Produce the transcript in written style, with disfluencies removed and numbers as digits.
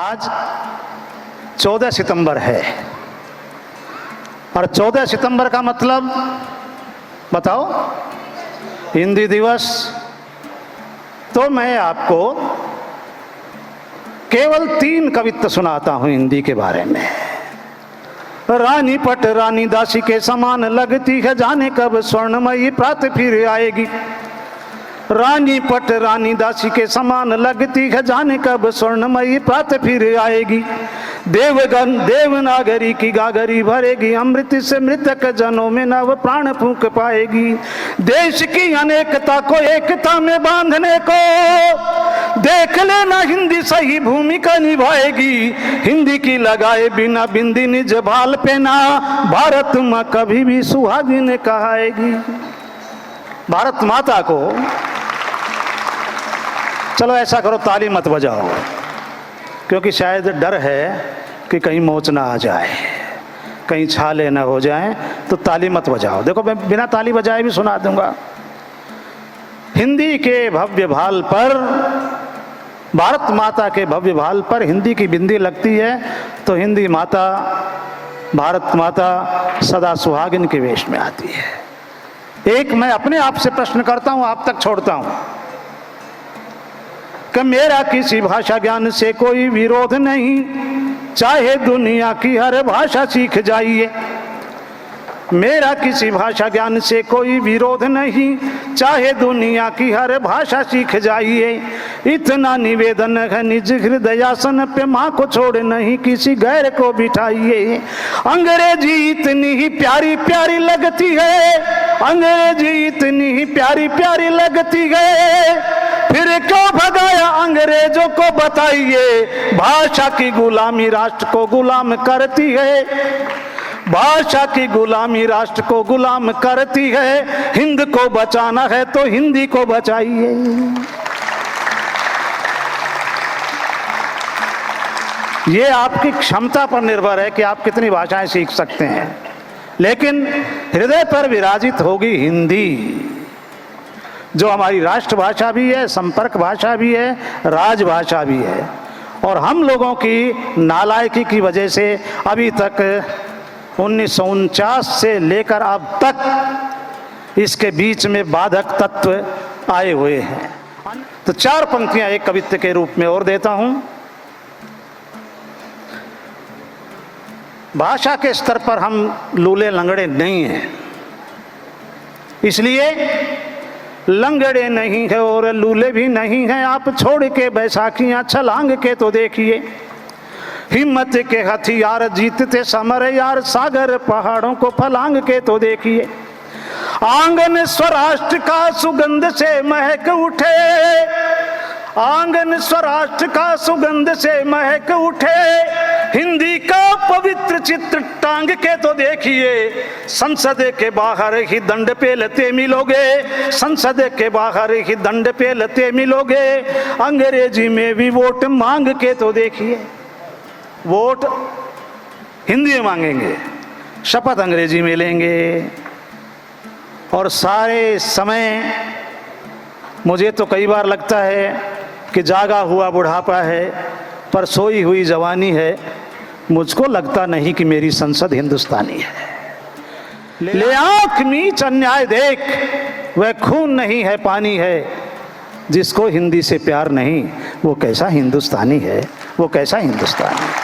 आज 14 सितंबर है और 14 सितंबर का मतलब बताओ, हिंदी दिवस। तो मैं आपको केवल 3 कवित्त सुनाता हूं हिंदी के बारे में। रानी पट रानी दासी के समान लगती है, जाने कब स्वर्णमयी प्रात फिर आएगी। रानी पट रानी दासी के समान लगती है, जाने कब स्वर्णमयी प्रात फिर आएगी। देवगन देवनागरी की गागरी भरेगी, अमृत से मृतक जनों में नव प्राण फूंक पाएगी। देश की अनेकता को एकता में बांधने को देख लेना, हिंदी सही भूमिका निभाएगी। हिंदी की लगाए बिना बिंदी निज भाल पे ना, भारत माँ कभी भी सुहागिन कहाएगी। भारत माता को, चलो ऐसा करो ताली मत बजाओ, क्योंकि शायद डर है कि कहीं मोच ना आ जाए, कहीं छाले ना हो जाए, तो ताली मत बजाओ। देखो मैं बिना ताली बजाए भी सुना दूंगा। हिंदी के भव्य भाल पर, भारत माता के भव्य भाल पर हिंदी की बिंदी लगती है तो हिंदी माता, भारत माता सदा सुहागिन के वेश में आती है। एक मैं अपने आप से प्रश्न करता हूं, आप तक छोड़ता हूं कि मेरा किसी भाषा ज्ञान से कोई विरोध नहीं, चाहे दुनिया की हर भाषा सीख जाइए। मेरा किसी भाषा ज्ञान से कोई विरोध नहीं, चाहे दुनिया की हर भाषा सीख जाइए। इतना निवेदन है निज हृदयासन पे, माँ को छोड़ नहीं किसी गैर को बिठाइए। अंग्रेजी इतनी ही प्यारी प्यारी लगती है, अंग्रेजी इतनी ही प्यारी प्यारी लगती है, फिर क्यों भगाया अंग्रेजों को बताइए। भाषा की गुलामी राष्ट्र को गुलाम करती है, भाषा की गुलामी राष्ट्र को गुलाम करती है। हिंद को बचाना है तो हिंदी को बचाइए। ये आपकी क्षमता पर निर्भर है कि आप कितनी भाषाएं सीख सकते हैं, लेकिन हृदय पर विराजित होगी हिंदी, जो हमारी राष्ट्रभाषा भी है, संपर्क भाषा भी है, राजभाषा भी है। और हम लोगों की नालायकी की वजह से अभी तक 1949 से लेकर अब तक इसके बीच में बाधक तत्व आए हुए हैं। तो 4 पंक्तियां एक कवित्त के रूप में और देता हूं। भाषा के स्तर पर हम लूले लंगड़े नहीं हैं, इसलिए लंगड़े नहीं है और लूले भी नहीं हैं। आप छोड़ के बैसाखियां छलांग के तो देखिए, हिम्मत के हथियार जीतते समर यार, सागर पहाड़ों को फलांग के तो देखिए। आंगन स्वराष्ट्र का सुगंध से महक उठे, आंगन स्वराष्ट्र का सुगंध से महक उठे, हिंदी का पवित्र चित्र टांग के तो देखिए। संसद के बाहर ही दंड पे लते मिलोगे, संसद के बाहर ही दंड पे लते मिलोगे। अंग्रेजी में भी वोट मांग के तो देखिए, वोट हिंदी में मांगेंगे, शपथ अंग्रेजी में लेंगे। और सारे समय मुझे तो कई बार लगता है कि जागा हुआ बुढ़ापा है पर सोई हुई जवानी है। मुझको लगता नहीं कि मेरी संसद हिंदुस्तानी है। ले आंख नीच अन्याय देख, वह खून नहीं है पानी है। जिसको हिंदी से प्यार नहीं, वो कैसा हिंदुस्तानी है, वो कैसा हिंदुस्तानी है।